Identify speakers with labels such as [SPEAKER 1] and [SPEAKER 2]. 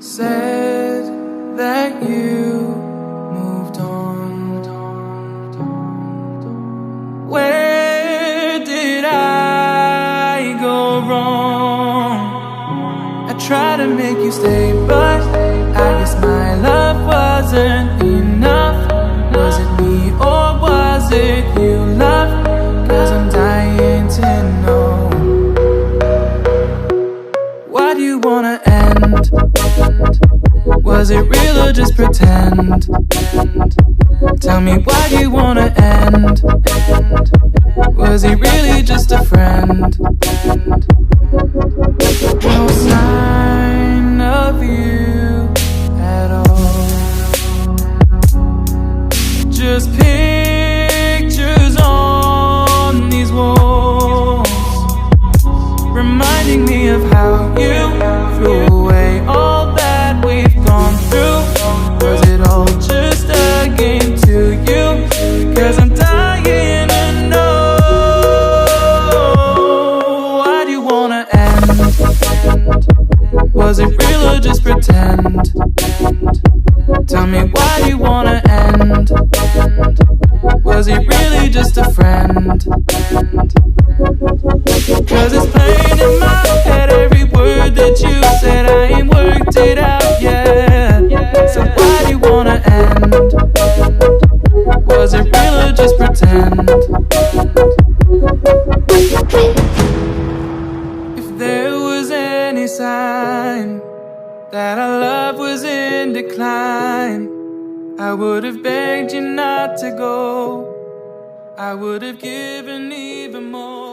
[SPEAKER 1] said that you moved on. Where did I go wrong? I tried to make you stay, but I guess my love wasn't enough. Was it me or was it you, love? 'Cause I'm dying to know. Why do you wanna end? Was it real or just pretend? Tell me, why do you wanna end? Was he really just a friend? No sign of you at all. Just pictures on these walls, reminding me of how you threw away all that we've gone through. Was it all just a game to you? 'Cause I'm dying to know. Why do you wanna end? Was it real or just pretend? Tell me, why do you wanna end? Was he really just a friend? 'Cause it's plain in my head, every word that you said, I ain't worked it out yet. So why do you wanna end? Was it real or just pretend? If there was any sign that our love was in decline, I would have begged you not to go. I would have given even more.